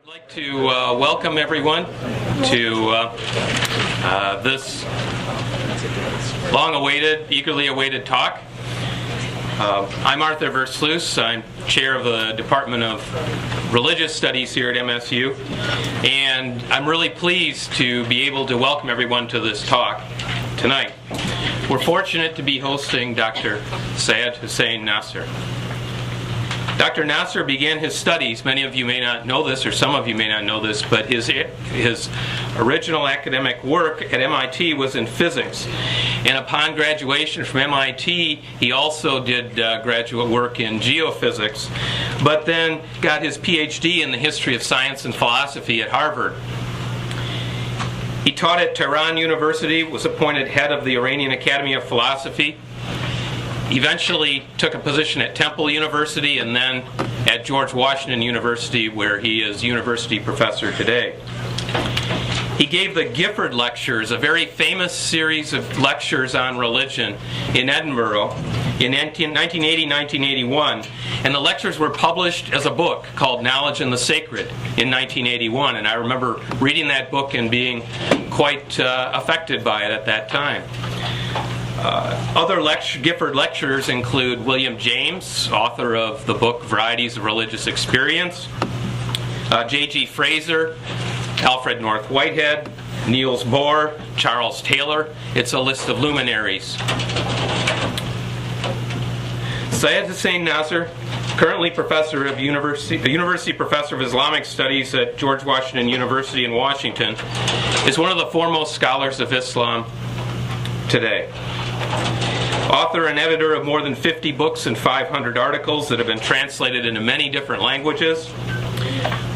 I'd like to welcome everyone to this long-awaited, eagerly awaited talk. I'm Arthur Versluis. I'm chair of the Department of Religious Studies here at MSU, and I'm really pleased to be able to welcome everyone to this talk tonight. We're fortunate to be hosting Dr. Seyyed Hossein Nasr. Dr. Nasr began his studies, many of you may not know this, or some of you may not know this, but his original academic work at MIT was in physics. And upon graduation from MIT, he also did graduate work in geophysics, but then got his PhD in the history of science and philosophy at Harvard. He taught at Tehran University, was appointed head of the Iranian Academy of Philosophy, eventually took a position at Temple University and then at George Washington University, where he is university professor today. He gave the Gifford Lectures, a very famous series of lectures on religion in Edinburgh in 1980-1981, and the lectures were published as a book called Knowledge and the Sacred in 1981, and I remember reading that book and being quite affected by it at that time. Other Gifford lecturers include William James, author of the book Varieties of Religious Experience, J.G. Fraser, Alfred North Whitehead, Niels Bohr, Charles Taylor. It's a list of luminaries. Seyyed Hossein Nasr, currently professor of University Professor of Islamic Studies at George Washington University in Washington, is one of the foremost scholars of Islam today. Author and editor of more than 50 books and 500 articles that have been translated into many different languages.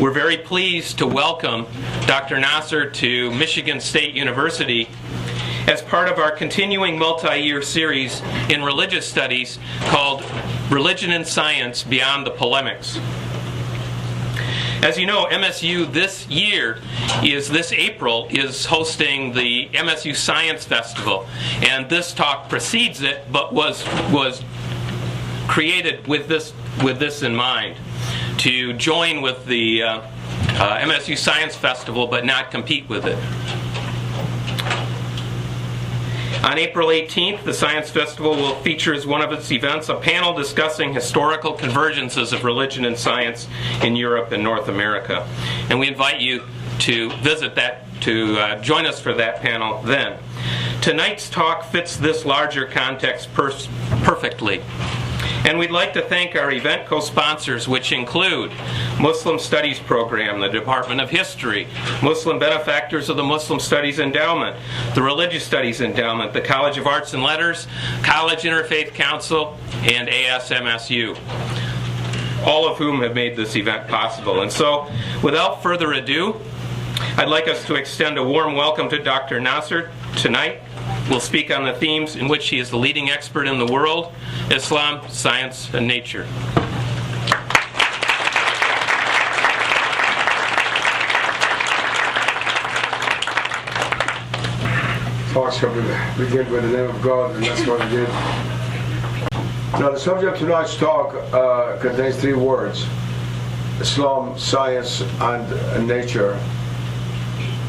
We're very pleased to welcome Dr. Nasr to Michigan State University as part of our continuing multi-year series in religious studies called Religion and Science Beyond the Polemics. As you know, MSU this April is hosting the MSU Science Festival, and this talk precedes it, but was created with this in mind, to join with the MSU Science Festival but not compete with it. On April 18th, the Science Festival will feature as one of its events a panel discussing historical convergences of religion and science in Europe and North America. And we invite you to visit that, to join us for that panel then. Tonight's talk fits this larger context perfectly. And we'd like to thank our event co-sponsors, which include Muslim Studies Program, the Department of History, Muslim benefactors of the Muslim Studies Endowment, the Religious Studies Endowment, the College of Arts and Letters, College Interfaith Council, and ASMSU, all of whom have made this event possible. And so, without further ado, I'd like us to extend a warm welcome to Dr. Nasr tonight. We'll speak on the themes in which he is the leading expert in the world: Islam, science, and nature. Talk shall begin with the name of God, and that's what we did. Now, the subject of tonight's talk contains three words: Islam, science, and nature.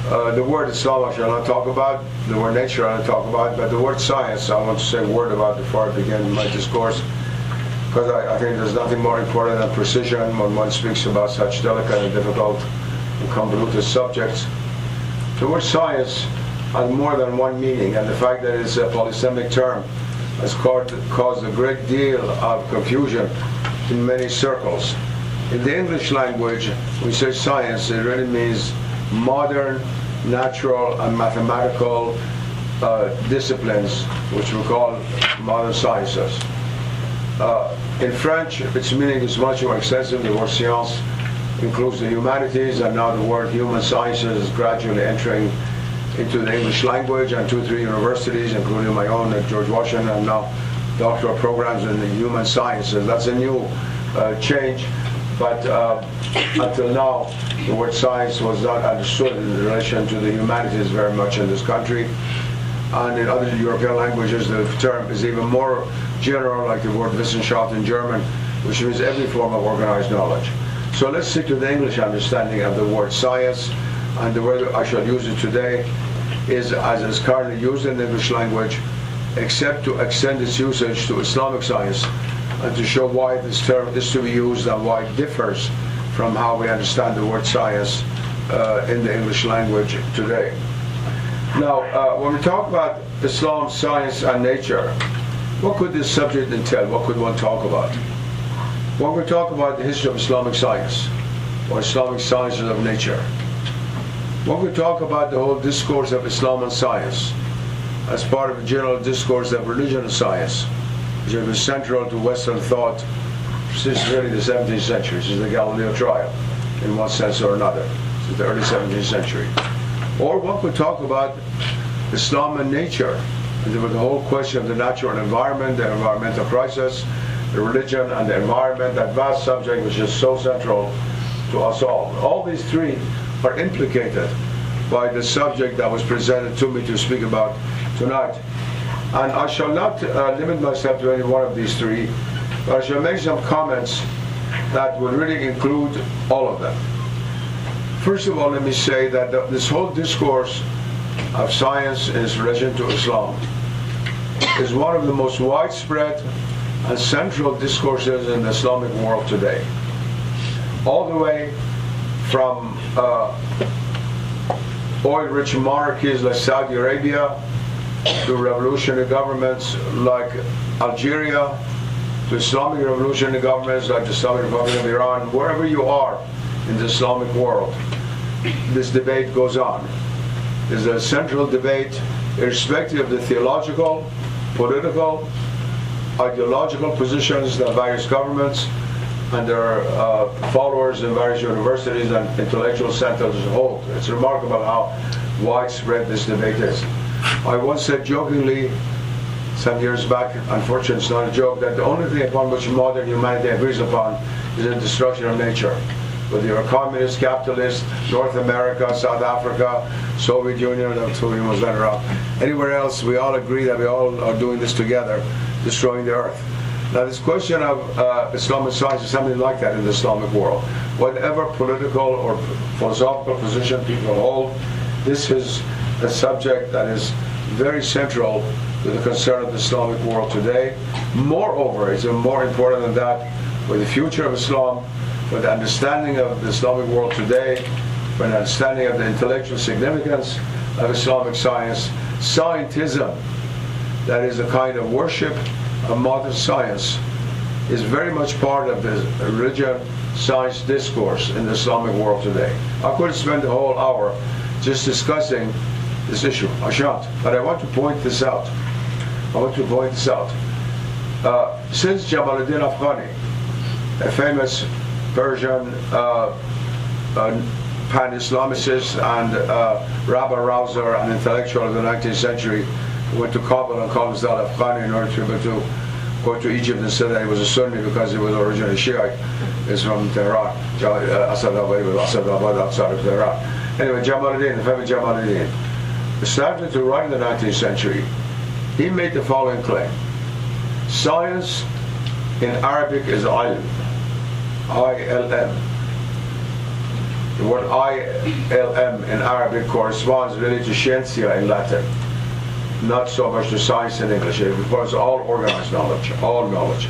The word Islam I shall not talk about, the word nature I will not talk about, but the word science I want to say a word about before I begin my discourse, because I think there's nothing more important than precision when one speaks about such delicate and difficult and convoluted subjects. The word science has more than one meaning, and the fact that it's a polysemic term has caused a great deal of confusion in many circles. In the English language, when we say science, it really means modern, natural, and mathematical disciplines, which we call modern sciences. In French, its meaning is much more extensive. The word science includes the humanities, and now the word human sciences is gradually entering into the English language, and 2 or 3 universities, including my own at George Washington, and now doctoral programs in the human sciences. That's a new change, but until now, the word science was not understood in relation to the humanities very much in this country. And in other European languages, the term is even more general, like the word Wissenschaft in German, which means every form of organized knowledge. So let's stick to the English understanding of the word science, and the way I shall use it today is as it's currently used in the English language, except to extend its usage to Islamic science and to show why this term is to be used and why it differs from how we understand the word science in the English language today. Now, when we talk about Islam, science, and nature, what could this subject entail? What could one talk about? When we talk about the history of Islamic science, or Islamic sciences of nature, when we talk about the whole discourse of Islam and science, as part of a general discourse of religion and science, which has been central to Western thought since really the 17th century, since the Galileo trial, in one sense or another, since the early 17th century. Or one could talk about Islam and nature, and the whole question of the natural environment, the environmental crisis, the religion and the environment, that vast subject which is so central to us all. All these three are implicated by the subject that was presented to me to speak about tonight. And I shall not limit myself to any one of these three, but I shall make some comments that will really include all of them. First of all, let me say that this whole discourse of science in its relation to Islam is one of the most widespread and central discourses in the Islamic world today. All the way from oil-rich monarchies like Saudi Arabia, to revolutionary governments like Algeria, to Islamic revolutionary governments like the Islamic Republic of Iran, wherever you are in the Islamic world, this debate goes on. There's a central debate, irrespective of the theological, political, ideological positions that various governments and their followers in various universities and intellectual centers hold. It's remarkable how widespread this debate is. I once said jokingly, some years back, unfortunately it's not a joke, that the only thing upon which modern humanity agrees upon is the destruction of nature. Whether you're a communist, capitalist, North America, South Africa, Soviet Union, Soviet was then around. Anywhere else, we all agree that we all are doing this together, destroying the earth. Now this question of Islamic science is something like that in the Islamic world. Whatever political or philosophical position people hold, this is a subject that is very central to the concern of the Islamic world today. Moreover, it's more important than that, for the future of Islam, for the understanding of the Islamic world today, for an understanding of the intellectual significance of Islamic science, scientism, that is a kind of worship of modern science, is very much part of the religion science discourse in the Islamic world today. I could spend the whole hour just discussing this issue. I shan't, but I want to point this out. Since Jamaluddin Afghani, a famous Persian pan-Islamicist and rabble-rouser and intellectual of the 19th century, went to Kabul and called himself Afghani in order to go to Egypt and said that he was a Sunni because he was originally Shiite. He's from Tehran. Asadabad outside of Tehran. Anyway, Jamaluddin, the famous Jamaluddin, started to write in the 19th century. He made the following claim. Science in Arabic is ilm. I-L-M. The word I-L-M in Arabic corresponds really to scientia in Latin, not so much to science in English. It refers to all organized knowledge, all knowledge.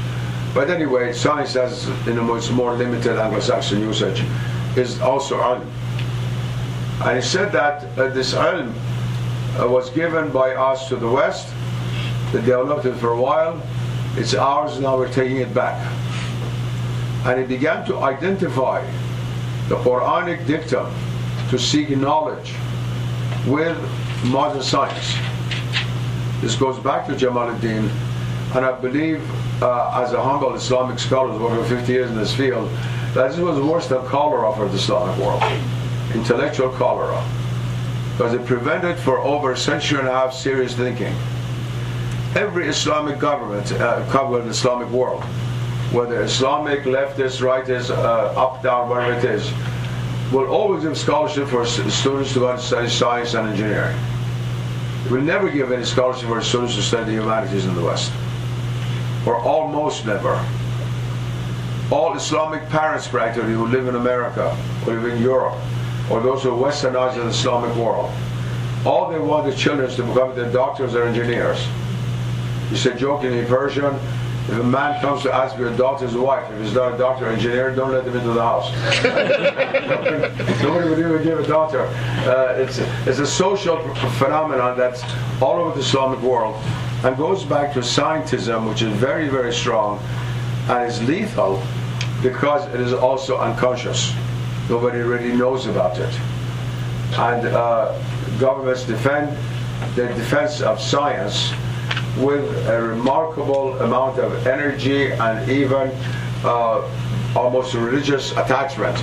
But anyway, science, as in a much more limited Anglo-Saxon usage, is also ilm. And he said that this ilm was given by us to the West. They developed it for a while. It's ours, now we're taking it back. And he began to identify the Quranic dictum to seek knowledge with modern science. This goes back to Jamaluddin, and I believe, as a humble Islamic scholar who's worked for 50 years in this field, that this was worse than cholera for the Islamic world, intellectual cholera, because it prevented for over a century and a half serious thinking. Every Islamic government covered the Islamic world, whether Islamic, leftist, rightist, up, down, whatever it is, will always give scholarship for students to go and study science and engineering. It will never give any scholarship for students to study the humanities in the West, or almost never. all Islamic parents practically who live in America, or live in Europe, or those who are westernized in the Islamic world, all they want their children is to become either doctors or engineers. You say jokingly in Persian, if a man comes to ask for your daughter's wife, if he's not a doctor or engineer, don't let him into the house. Nobody would even give a daughter. It's a social phenomenon that's all over the Islamic world and goes back to scientism, which is very, very strong and is lethal because it is also unconscious. Nobody really knows about it. And governments defend their defense of science with a remarkable amount of energy and even almost a religious attachment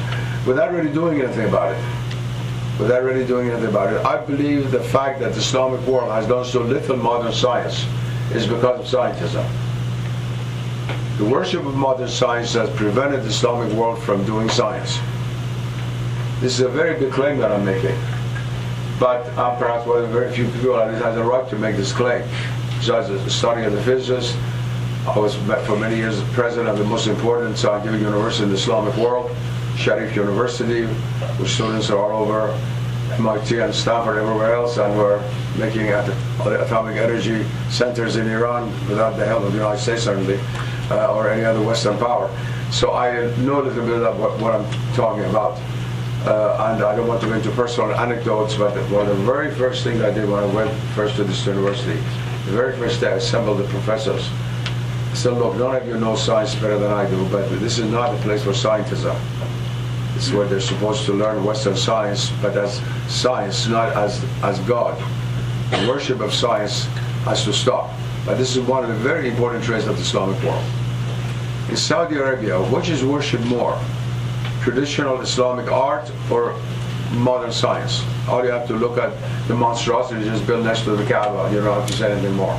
without really doing anything about it. I believe the fact that the Islamic world has done so little modern science is because of scientism. The worship of modern science has prevented the Islamic world from doing science. This is a very big claim that I'm making. But I'm perhaps one of the very few people that has a right to make this claim. Besides studying as a physicist, I was for many years president of the most important scientific university in the Islamic world, Sharif University, where students are all over MIT and Stanford, everywhere else, and we're making atomic energy centers in Iran without the help of the United States, certainly, or any other Western power. So I know a little bit about what I'm talking about. And I don't want to go into personal anecdotes, but one of the very first things I did when I went first to this university, the very first day I assembled the professors. I said, look, none of you know science better than I do, but this is not a place for scientism. This is where they're supposed to learn Western science, but as science, not as God. The worship of science has to stop. But this is one of the very important traits of the Islamic world. In Saudi Arabia, which is worshipped more? Traditional Islamic art or modern science? All you have to look at the monstrosity just built next to the Kaaba. You don't have to say anything more.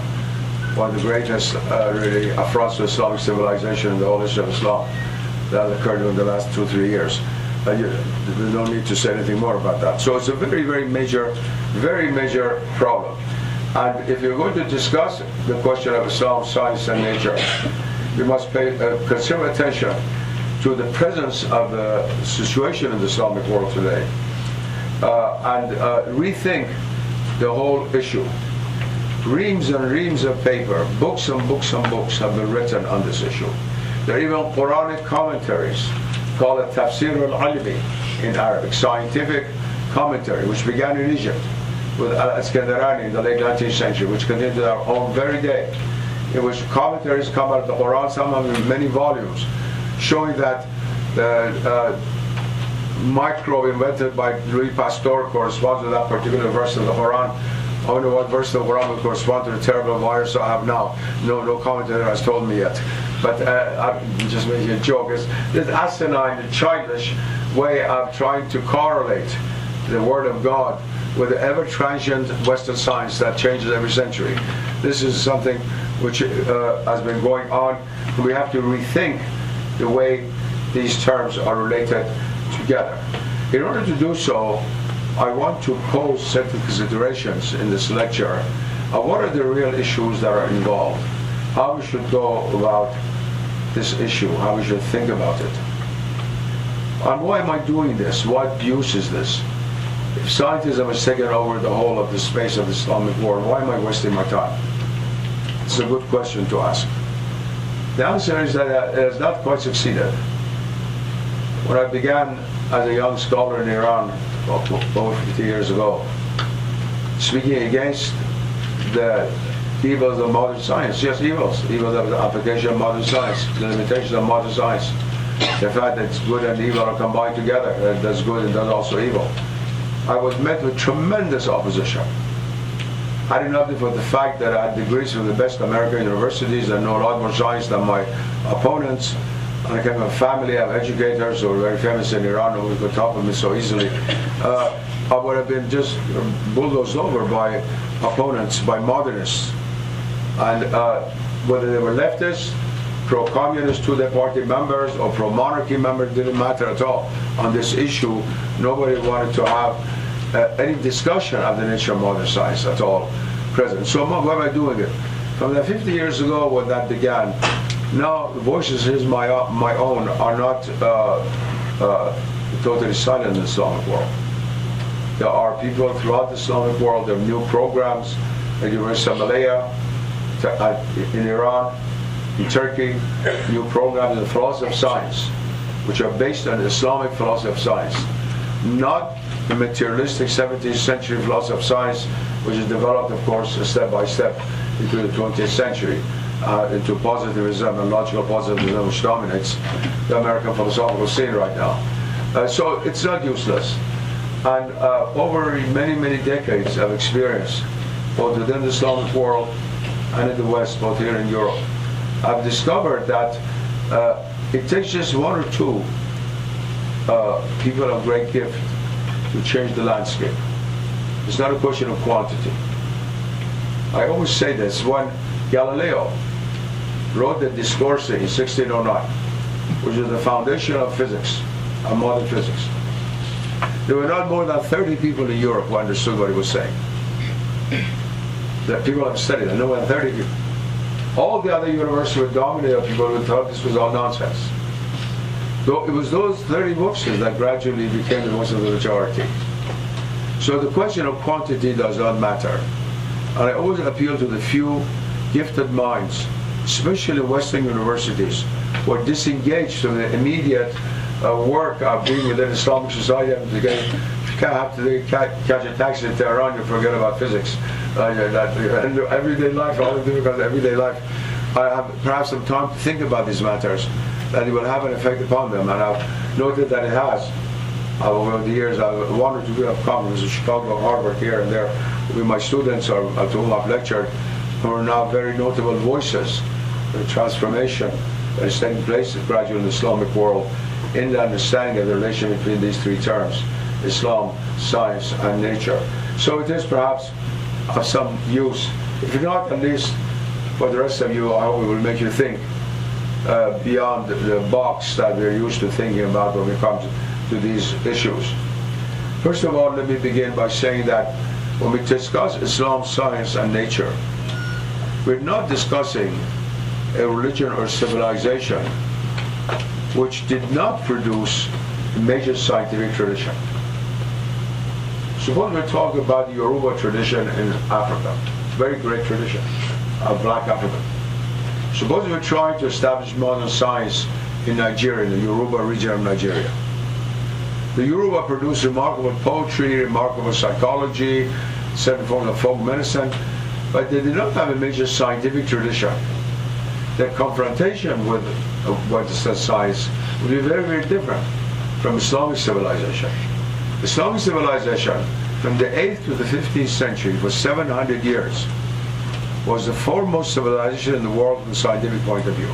One of the greatest really affronts to Islamic civilization in the whole history of Islam. That occurred in the last 2-3 years. You don't need to say anything more about that. So it's a very, very major problem. And if you're going to discuss the question of Islam, science, and nature, you must pay considerable attention to the presence of the situation in the Islamic world today and rethink the whole issue. Reams and reams of paper, books and books and books have been written on this issue. There are even Quranic commentaries called a Tafsir al-Alimi in Arabic, scientific commentary, which began in Egypt with Al-Iskandarani in the late 19th century, which continued to our own very day, in which commentaries come out of the Quran, some of them in many volumes, showing that the microbe invented by Louis Pasteur corresponds to that particular verse of the Quran. I wonder what verse of the Quran would correspond to the terrible virus I have now. No commentator has told me yet. But I'm just making a joke. It's this asinine, childish way of trying to correlate the Word of God with the ever-transient Western science that changes every century. This is something which has been going on. We have to rethink the way these terms are related together. In order to do so, I want to pose certain considerations in this lecture of what are the real issues that are involved, how we should go about this issue, how we should think about it. And why am I doing this? What use is this? If scientism has taken over the whole of the space of the Islamic world, why am I wasting my time? It's a good question to ask. The answer is that it has not quite succeeded. When I began as a young scholar in Iran over 50 years ago, speaking against the evils of modern science, just evils of the application of modern science, the limitations of modern science, the fact that good and evil are combined together, that does good and does also evil. I was met with tremendous opposition. I did nothing for the fact that I had degrees from the best American universities and know a lot more science than my opponents. And I came from a family of educators who were very famous in Iran who could top of me so easily. I would have been just bulldozed over by opponents, by modernists. And whether they were leftists, pro-communist, two-day party members, or pro-monarchy members, didn't matter at all. On this issue, nobody wanted to have any discussion of the nature of modern science at all present. So why am I doing it? From the 50 years ago when that began, Now, the voices is my own are not totally silent in the Islamic world. There are people throughout the Islamic world, there are new programs at University of Malaya, in Iran, in Turkey, new programs in the philosophy of science, which are based on Islamic philosophy of science, not the materialistic 17th century philosophy of science, which is developed, of course, step by step into the 20th century, into positivism and logical positivism, which dominates the American philosophical scene right now. So it's not useless. And over many, many decades of experience, both within the Islamic world and in the West, both here in Europe, I've discovered that it takes just one or two people of great gift to change the landscape. It's not a question of quantity. I always say this, when Galileo wrote the Discorsi in 1609, which is the foundation of physics, of modern physics, there were not more than 30 people in Europe who understood what he was saying. That people have studied it, no more than 30 people. All the other universities were dominated by people who thought this was all nonsense. Though it was those 30 books that gradually became the voice of the majority. So the question of quantity does not matter. And I always appeal to the few gifted minds, especially Western universities, who are disengaged from the immediate work of being within Islamic society. You can't have to catch a taxi in Tehran, you forget about physics. Everyday life, all the difficulties of everyday life. I have perhaps some time to think about these matters, that it will have an effect upon them. And I've noted that it has. Over the years, I've one or two have conferences in Chicago, Harvard, here and there, with my students to whom I've lectured, who are now very notable voices for the transformation that is taking place gradually in the Islamic world in the understanding of the relation between these three terms, Islam, science, and nature. So it is perhaps of some use. If not, at least for the rest of you, I hope it will make you think beyond the box that we're used to thinking about when it comes to these issues. First of all, let me begin by saying that when we discuss Islam, science, and nature, we're not discussing a religion or civilization which did not produce a major scientific tradition. Suppose we talk about the Yoruba tradition in Africa, very great tradition of black Africa. Suppose we're trying to establish modern science in Nigeria, in the Yoruba region of Nigeria. The Yoruba produced remarkable poetry, remarkable psychology, certain forms of folk medicine, but they did not have a major scientific tradition. Their confrontation with Western science would be very, very different from Islamic civilization. Islamic civilization, from the 8th to the 15th century, for 700 years, was the foremost civilization in the world from a scientific point of view.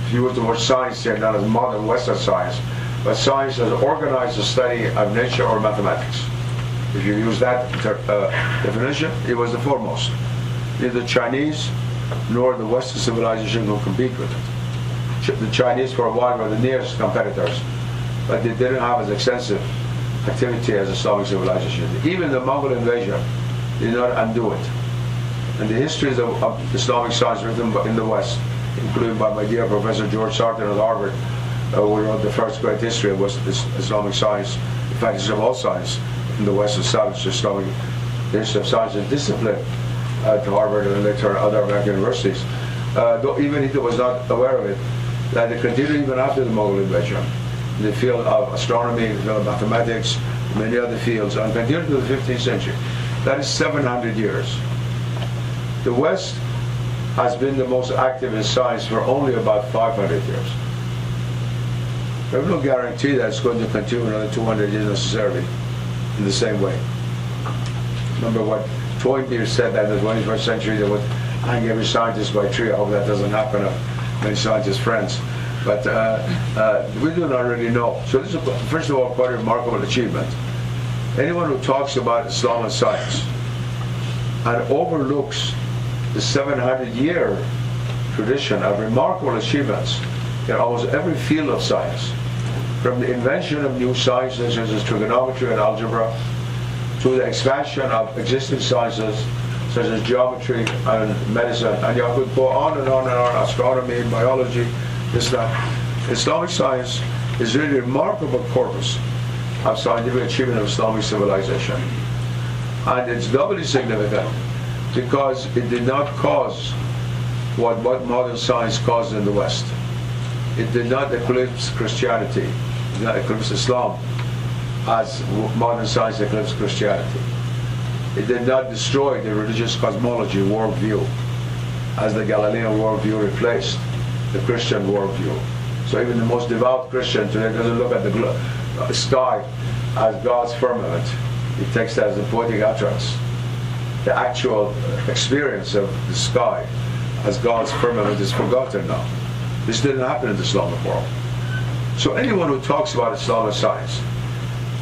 If you use the word science here, not as modern Western science, but science as organized the study of nature or mathematics. If you use that definition, it was the foremost. Neither the Chinese nor the Western civilization could compete with it. The Chinese for a while were the nearest competitors, but they didn't have as extensive activity as Islamic civilization. Even the Mongol invasion did not undo it. And the histories of Islamic science written in the West, included by my dear Professor George Sarton at Harvard, who wrote the first great history of Islamic science, in fact, history of all science in the West, established Islamic history of science and discipline at Harvard and later other American universities. Though even he was not aware of it, that it continued even after the Mongol invasion in the field of astronomy, in the field of mathematics, many other fields, and continued to the 15th century. That is 700 years. The West has been the most active in science for only about 500 years. There's no guarantee that it's going to continue another 200 years necessarily in the same way. Remember what Toynbee said that in the 21st century they would hang every scientist by a tree. I hope that doesn't happen to many scientists' friends. But we do not really know. So this is, first of all, quite a remarkable achievement. Anyone who talks about Islam and science and overlooks the 700-year tradition of remarkable achievements in almost every field of science, from the invention of new sciences such as trigonometry and algebra, to the expansion of existing sciences such as geometry and medicine, and you could go on and on and on, astronomy, biology, this, that. Islamic science is really a remarkable corpus of scientific achievement of Islamic civilization. And it's doubly significant because it did not cause what modern science caused in the West. It did not eclipse Christianity, it did not eclipse Islam as modern science eclipsed Christianity. It did not destroy the religious cosmology worldview as the Galilean worldview replaced the Christian worldview. So even the most devout Christian today doesn't look at the sky as God's firmament. He takes that as a poetic utterance. The actual experience of the sky as God's firmament is forgotten now. This didn't happen in the Islamic world. So anyone who talks about Islamic science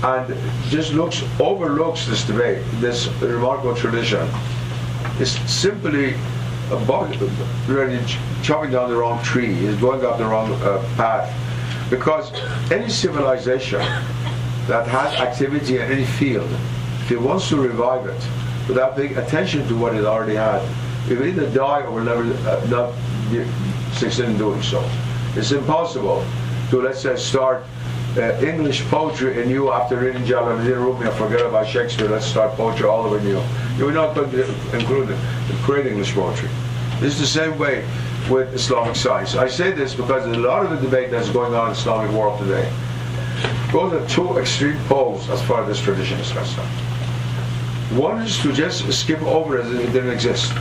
and just overlooks this debate, this remarkable tradition, is simply really chopping down the wrong tree, is going up the wrong path. Because any civilization that has activity in any field, if it wants to revive it without paying attention to what it already had, it will either die or will never not succeed in doing so. It's impossible to, let's say, start English poetry anew after reading Jalaluddin Rumi and forget about Shakespeare. Let's start poetry all over new. You will not include create English poetry. This is the same way with Islamic science. I say this because a lot of the debate that's going on in the Islamic world today goes at two extreme poles as far as this tradition is concerned. One is to just skip over it as if it didn't exist.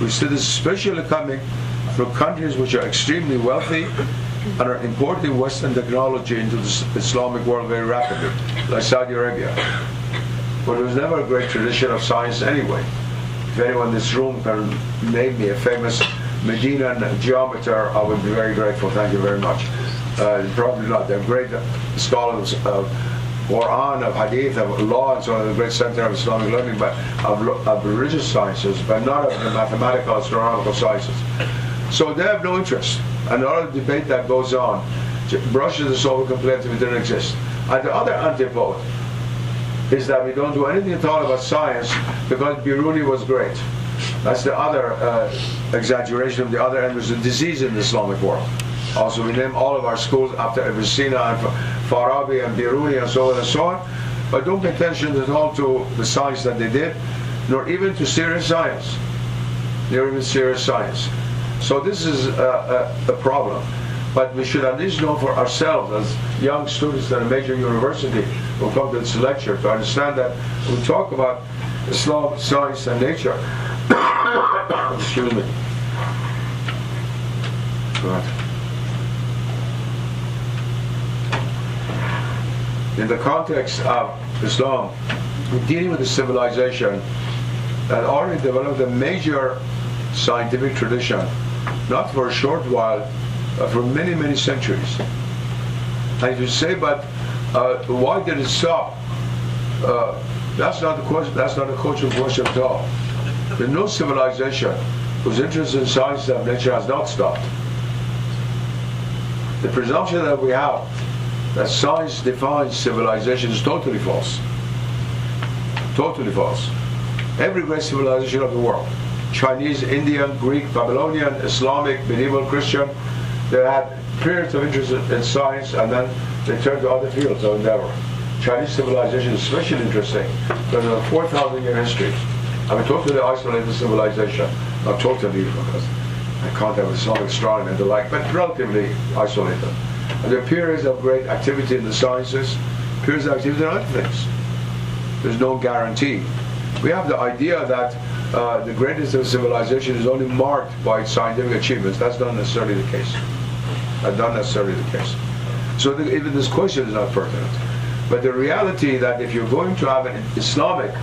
We see this especially coming from countries which are extremely wealthy and are importing Western technology into the Islamic world very rapidly, like Saudi Arabia. But there was never a great tradition of science anyway. If anyone in this room can name me a famous Medinan geometer, I would be very grateful. Thank you very much. Probably not. They're great scholars of Quran, of Hadith, of law, and so on, a great center of Islamic learning, but of religious sciences, but not of the mathematical, astronomical sciences. So they have no interest. And a lot of debate that goes on brushes this over completely if it didn't exist. And the other antipode is that we don't do anything at all about science because Biruni was great. That's the other exaggeration of the other end, was a disease in the Islamic world. Also, we name all of our schools after Ibn Sina and Farabi and Biruni and so on and so on, but don't pay attention at all to the science that they did, nor even to serious science. Nor even serious science. So this is a problem. But we should at least know for ourselves, as young students at a major university who come to this lecture, to understand that when we talk about Islam, science, and nature, excuse me. Go ahead. In the context of Islam, we're dealing with a civilization that already developed a major scientific tradition, not for a short while, but for many, many centuries. And if you say, but why did it stop? That's not the question. That's not a cultural question at all. There's no civilization whose interest in science and nature has not stopped. The presumption that we have that science defines civilization is totally false. Totally false. Every great civilization of the world, Chinese, Indian, Greek, Babylonian, Islamic, medieval, Christian, they had periods of interest in science and then they turned to other fields of endeavor. Chinese civilization is especially interesting because of a 4,000-year history. I mean, totally isolated civilization. Not totally, because I can't have Islamic astronomy and the like, but relatively isolated. And there are periods of great activity in the sciences, periods of activity in other things. There's no guarantee. We have the idea that the greatness of civilization is only marked by its scientific achievements. That's not necessarily the case. That's not necessarily the case. So even this question is not pertinent. But the reality that if you're going to have an Islamic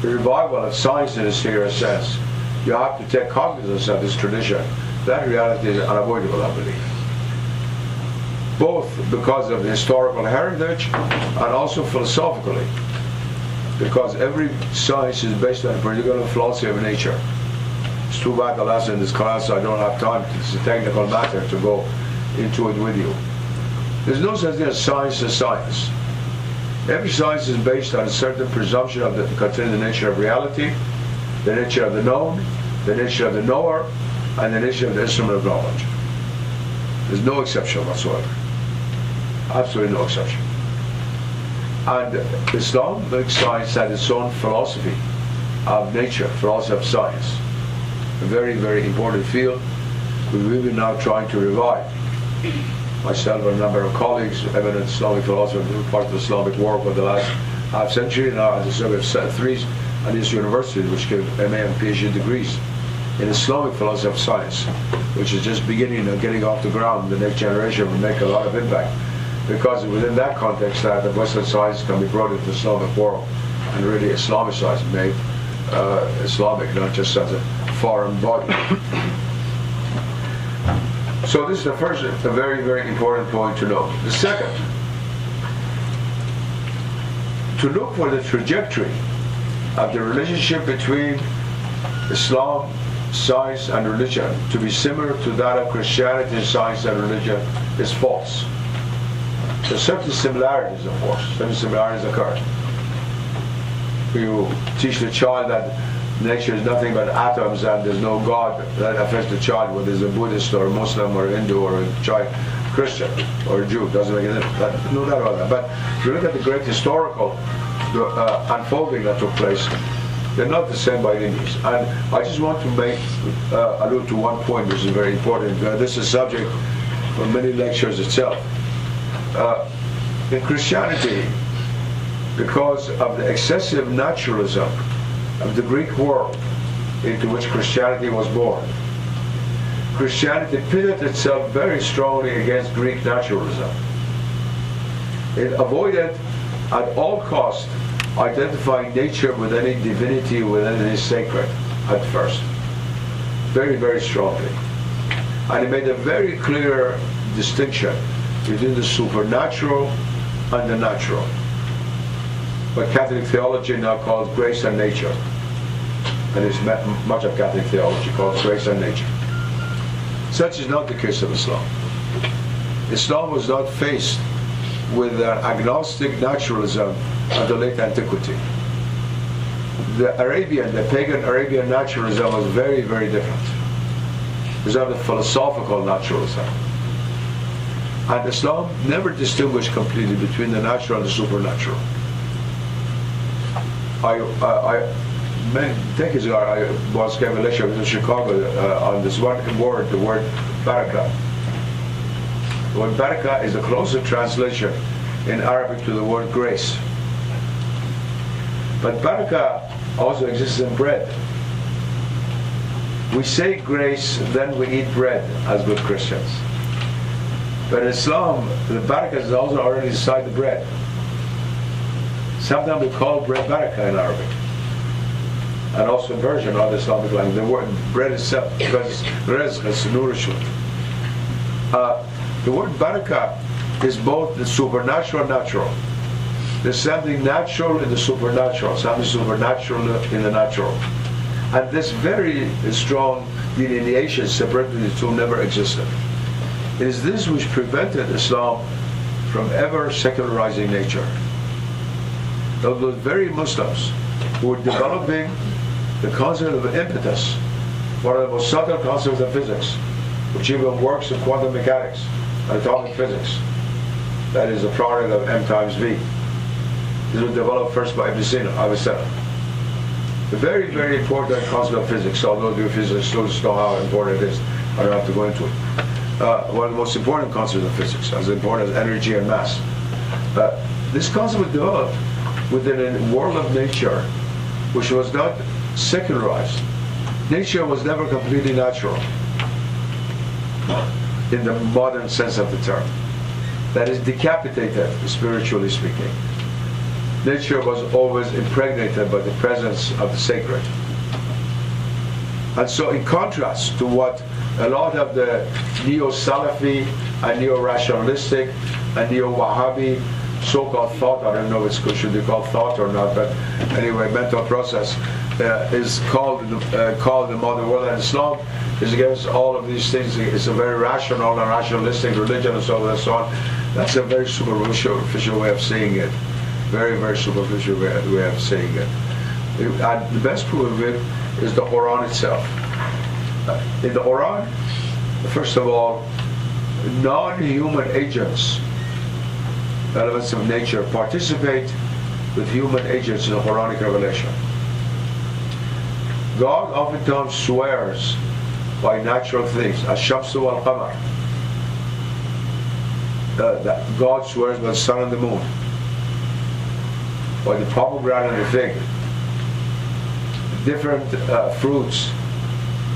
revival of science in a serious sense, you have to take cognizance of this tradition. That reality is unavoidable, I believe. Both because of the historical heritage and also philosophically. Because every science is based on a particular philosophy of nature. It's too bad the last in this class I don't have time. It's a technical matter to go into it with you. There's no such thing as science. Every science is based on a certain presumption of concerning the nature of reality, the nature of the known, the nature of the knower, and the nature of the instrument of knowledge. There's no exception whatsoever. Absolutely no exception. And Islamic science had its own philosophy of nature, philosophy of science. A very, very important field we've been now trying to revive. Myself and a number of colleagues, eminent Islamic philosophers, part of the Islamic world for the last half century. Now, as I said, we have three at these universities which give MA and PhD degrees in Islamic philosophy of science, which is just beginning and getting off the ground. The next generation will make a lot of impact, because within that context, that the Western science can be brought into the Islamic world and really Islamicized, made Islamic, not just as a foreign body. So this is the first, a very, very important point to note. The second, to look for the trajectory of the relationship between Islam, science, and religion to be similar to that of Christianity, science, and religion is false. There's certain similarities, of course. Certain similarities occur. You teach the child that nature is nothing but atoms and there's no God, that affects the child, whether it's a Buddhist or a Muslim or a Hindu or a child Christian or a Jew. Doesn't make any difference. No doubt about that. But if you look at the great historical unfolding that took place, they're not the same by any means. And I just want to allude to one point which is very important. This is subject for many lectures itself. In Christianity, because of the excessive naturalism of the Greek world into which Christianity was born, Christianity pitted itself very strongly against Greek naturalism. It avoided at all costs identifying nature with any divinity, with any sacred at first. Very, very strongly. And it made a very clear distinction between the supernatural and the natural. What Catholic theology now calls grace and nature. And it's much of Catholic theology calls grace and nature. Such is not the case of Islam. Islam was not faced with an agnostic naturalism of the late antiquity. The pagan Arabian naturalism was very, very different. It was of the philosophical naturalism. And Islam never distinguished completely between the natural and the supernatural. Many decades ago, I once gave a lecture in Chicago on this one word, the word barakah. The word barakah is a closer translation in Arabic to the word grace. But barakah also exists in bread. We say grace, then we eat bread as good Christians. But in Islam, the barakah is also already inside the bread. Sometimes we call bread barakah in Arabic. And also in Persian, other Islamic language. The word bread itself, because rizq is nourishment. The word barakah is both the supernatural and natural. There's something natural in the supernatural, something supernatural in the natural. And this very strong delineation separating the two never existed. It is this which prevented Islam from ever secularizing nature. Those very Muslims who were developing the concept of impetus, one of the most subtle concepts of physics, which even works in quantum mechanics and atomic physics. That is a product of M times V. This was developed first by Avicenna. The very, very important concept of physics, although the physicists students know how important it is, I don't have to go into it. One of the most important concepts of physics, as important as energy and mass. This concept was developed within a world of nature which was not secularized. Nature was never completely natural in the modern sense of the term. That is decapitated, spiritually speaking. Nature was always impregnated by the presence of the sacred. And so in contrast to what a lot of the neo-Salafi and neo-rationalistic and neo-Wahhabi so-called thought, I don't know if it should be called thought or not, but anyway, mental process is called the modern world, and Islam is against all of these things. It's a very rational and rationalistic religion and so on and so on. That's a very superficial way of seeing it. Very, very superficial way of saying it. And the best proof of it is the Quran itself. In the Quran, first of all, non-human agents, elements of nature, participate with human agents in the Quranic revelation. God oftentimes swears by natural things, ash-shamsu wal-qamar. God swears by the sun and the moon, by the pomegranate and the fig, different fruits,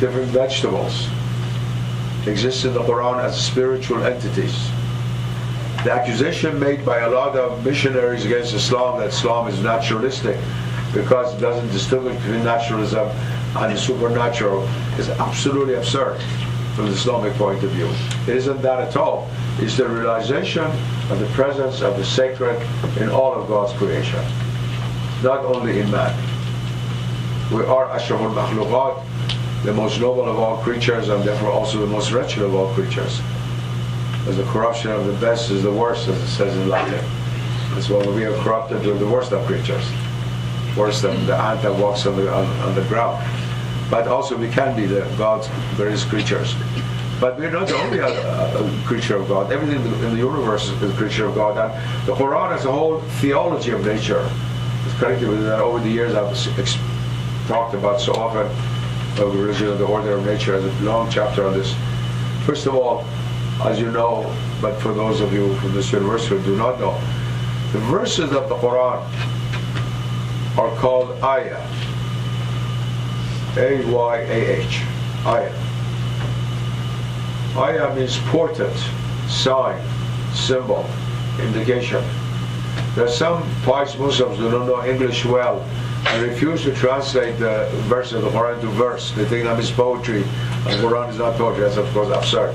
different vegetables exist in the Quran as spiritual entities. The accusation made by a lot of missionaries against Islam that Islam is naturalistic because it doesn't distinguish between naturalism and the supernatural is absolutely absurd from the Islamic point of view. It isn't that at all. It's the realization of the presence of the sacred in all of God's creation, not only in man. We are ashraful makhluqat, the most noble of all creatures, and therefore also the most wretched of all creatures. As the corruption of the best is the worst, as it says in Latin. That's why we are corrupted with the worst of creatures, worse than the ant that walks on the ground. But also we can be God's greatest creatures. But we're not only a creature of God. Everything in the universe is a creature of God. And the Quran has a whole theology of nature. It's connected with that. Over the years I've talked about so often of religion of the order of nature. There's a long chapter on this. First of all, as you know, but for those of you from this university who do not know, the verses of the Quran are called ayah. A-Y-A-H. Ayah. Ayah means portent, sign, symbol, indication. There are some pious Muslims who don't know English well and refuse to translate the verse of the Quran to verse. They think that means poetry, and the Quran is not poetry. That's of course absurd.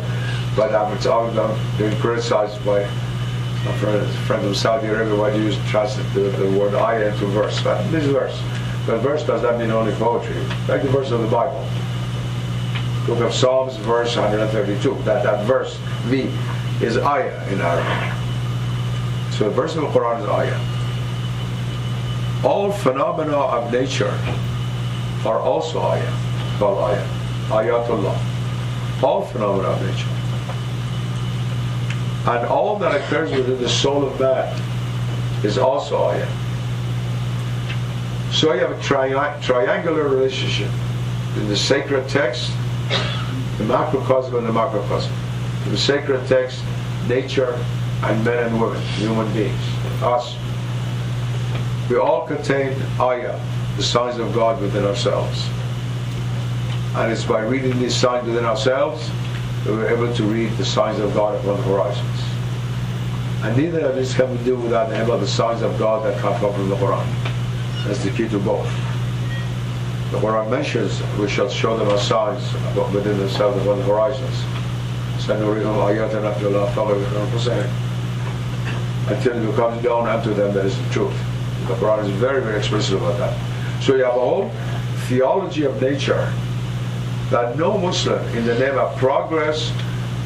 But it's all been criticized by a friend from Saudi Arabia. Why do you translate the word ayah into verse? That means verse. But verse does not mean only poetry. Like the verse of the Bible. Book of Psalms, verse 132. That verse, V, is ayah in Arabic. So the verse of the Quran is ayah. All phenomena of nature are also ayah, called ayah. Ayatullah. All phenomena of nature. And all that occurs within the soul of man is also ayah. So you have a triangular relationship in the sacred text, the macrocosm and the macrocosm. In the sacred text, nature and men and women, human beings, us. We all contain ayah, the signs of God within ourselves. And it's by reading these signs within ourselves that we're able to read the signs of God upon the horizons. And neither of these can we do without the help of the signs of God that come from the Quran. That's the key to both. The Quran mentions we shall show them our signs within themselves upon the horizons. Until it becomes known unto them that is the truth. The Quran is very, very explicit about that. So you have a whole theology of nature that no Muslim, in the name of progress,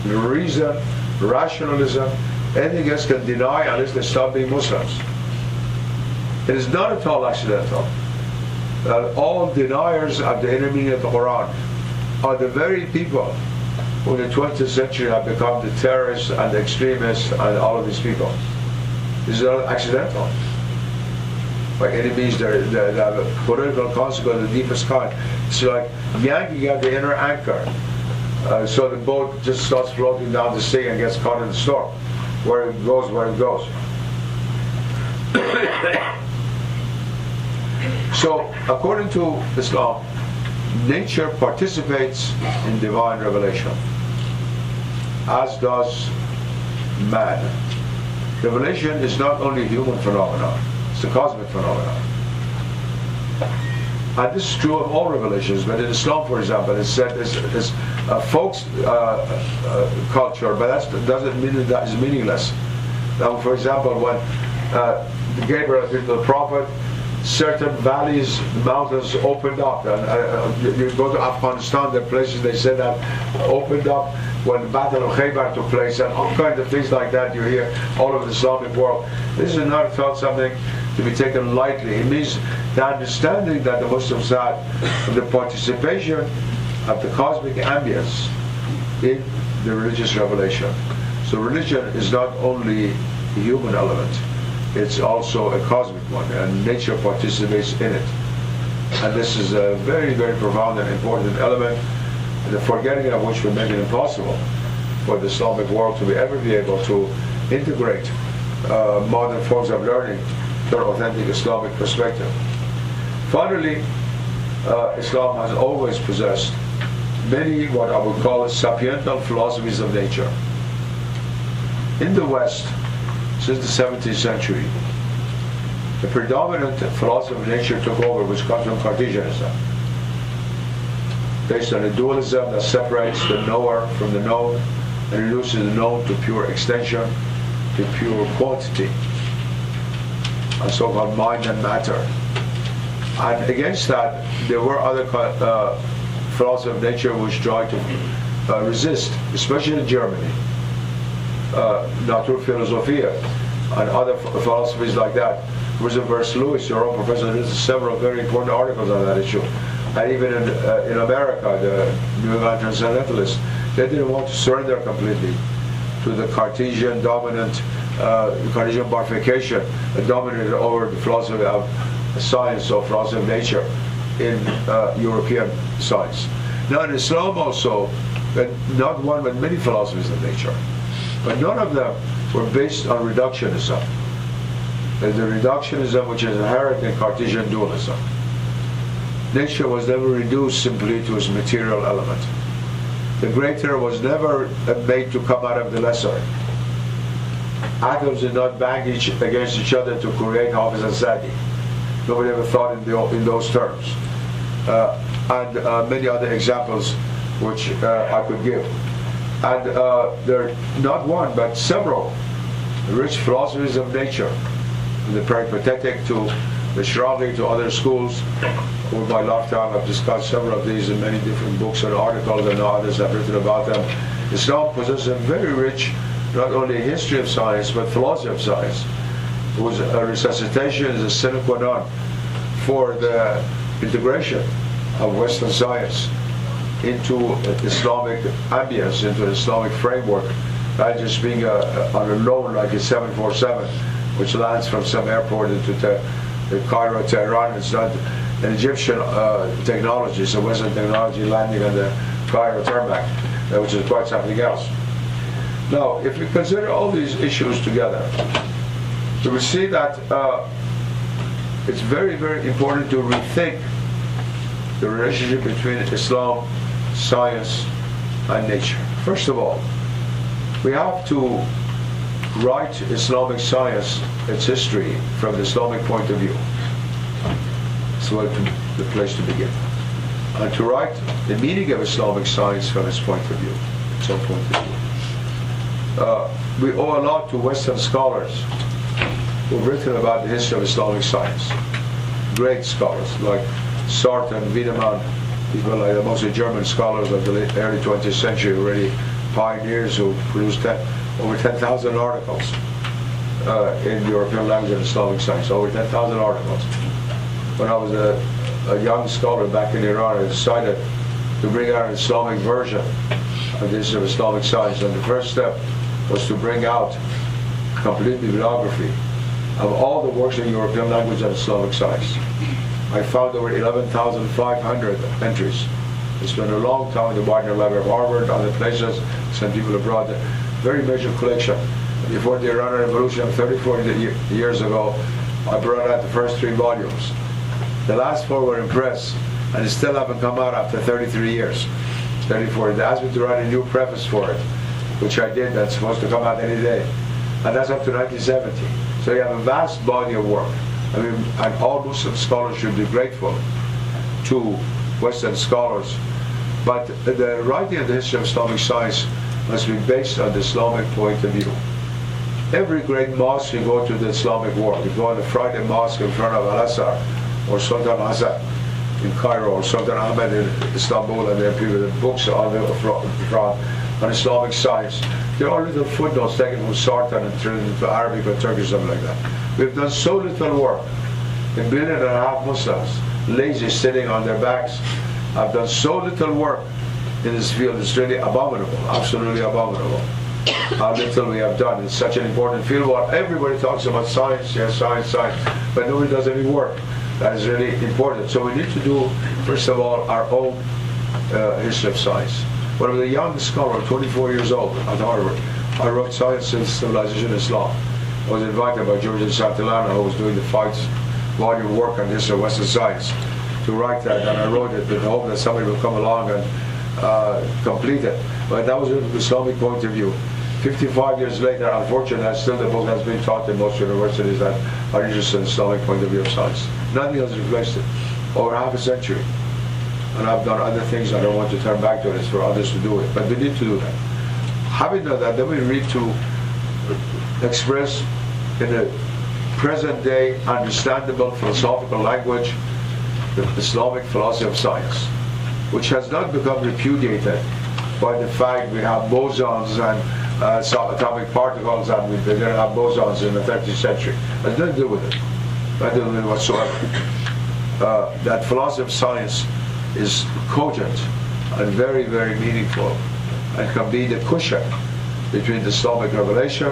reason, rationalism, anything else can deny unless they stop being Muslims. It is not at all accidental that all deniers of the inner meaning of the Quran are the very people who in the 20th century have become the terrorists and the extremists and all of these people. This is not accidental. By any means, there are political consequences of the deepest kind. It's like yanking at the inner anchor, so the boat just starts floating down the sea and gets caught in the storm, where it goes, where it goes. So, according to Islam, nature participates in divine revelation, as does man. Revelation is not only a human phenomenon, it's a cosmic phenomenon. And this is true of all revelations, but in Islam, for example, it's said it's a folk's culture, but that doesn't mean that is meaningless. Now, for example, when Gabriel appeared to the Prophet, certain valleys, mountains opened up, and you go to Afghanistan, there are places they said that opened up, when the Battle of Khaybar took place, and all kinds of things like that you hear all over the Islamic world. This is not felt something to be taken lightly. It means the understanding that the Muslims had of the participation of the cosmic ambience in the religious revelation. So religion is not only a human element, it's also a cosmic one, and nature participates in it. And this is a very, very profound and important element, the forgetting of which would make it impossible for the Islamic world to ever be able to integrate modern forms of learning to an authentic Islamic perspective. Finally, Islam has always possessed many what I would call sapiental philosophies of nature. In the West, since the 17th century, the predominant philosophy of nature took over, which comes from Cartesianism, based on a dualism that separates the knower from the known and reduces the known to pure extension, to pure quantity, and so-called mind and matter. And against that, there were other philosophy of nature which tried to resist, especially in Germany, Naturphilosophia and other philosophies like that. Verse Lewis, your own professor, did several very important articles on that issue. And even in America, the New England Transcendentalists, they didn't want to surrender completely to the Cartesian dominant, Cartesian bifurcation that dominated over the philosophy of science or philosophy of nature in European science. Now in Islam also, not one but many philosophies of nature, but none of them were based on reductionism. The reductionism which is inherent in Cartesian dualism. Nature was never reduced simply to its material element. The greater was never made to come out of the lesser. Atoms did not bang against each other to create Hafiz and Sadi. Nobody ever thought in those terms. And many other examples which I could give. And there are not one but several rich philosophies of nature, from the peripatetic to the Shirazi to other schools. Over my lifetime I've discussed several of these in many different books and articles, and others have written about them. Islam possesses a very rich, not only history of science, but philosophy of science, whose resuscitation is a sine qua non for the integration of Western science into Islamic ambience, into an Islamic framework, not just being on a loan like a 747, which lands from some airport into Cairo, Tehran. It's not an Egyptian technology, it's a Western technology landing on the Cairo tarmac, which is quite something else. Now, if you consider all these issues together, you will see that it's very, very important to rethink the relationship between Islam, science, and nature. First of all, we have to write Islamic science, its history, from the Islamic point of view. So the place to begin. And to write the meaning of Islamic science from its point of view, its own point of view. We owe a lot to Western scholars who've written about the history of Islamic science. Great scholars like Sartre and Wiedemann, people like the mostly German scholars of the early 20th century, already pioneers who produced over 10,000 articles in European language and Islamic science, over 10,000 articles. When I was a young scholar back in Iran, I decided to bring out an Islamic version of this of Islamic science, and the first step was to bring out a complete bibliography of all the works in European language and Islamic science. I found over 11,500 entries. It's been a long time in the Widener Library of Harvard, other places, some people have brought a very major collection. Before the Iranian Revolution 34 years ago, I brought out the first 3 volumes. The last 4 were in press, and they still haven't come out after 33 years. 34. They asked me to write a new preface for it, which I did. That's supposed to come out any day. And that's up to 1970. So you have a vast body of work. I mean, and all Muslim scholars should be grateful to Western scholars. But the writing of the history of Islamic science must be based on the Islamic point of view. Every great mosque you go to the Islamic world, you go to the Friday mosque in front of Al-Azhar, or Sultan Hassan in Cairo, or Sultan Ahmed in Istanbul, and there are people with books on the front, on Islamic science. There are little footnotes taken from Sartan and turned into Arabic or Turkish, something like that. We've done so little work. A billion and a half Muslims, lazy, sitting on their backs, have done so little work in this field. It's really abominable, absolutely abominable. How little we have done in such an important field. While everybody talks about science, yes, science, but nobody does any work. That is really important. So we need to do, first of all, our own history of science. When I was a young scholar, 24 years old at Harvard, I wrote Science and Civilization and Islam. I was invited by George Santillana, who was doing the Fights volume work on history of Western science, to write that, and I wrote it with the hope that somebody will come along and complete it. But that was from the Islamic point of view. 55 years later, unfortunately, still the book has been taught in most universities that are interested in the Islamic point of view of science. Nothing has replaced it. Over half a century. And I've done other things. I don't want to turn back to it. It's for others to do it. But we need to do that. Having done that, then we need to express in a present day, understandable philosophical language the Islamic philosophy of science, which has not become repudiated by the fact we have bosons and subatomic particles, and we didn't have bosons in the 13th century. It has nothing to do with it. Nothing to do with it whatsoever. That philosophy of science is cogent and very, very meaningful, and can be the cushion between the Islamic revelation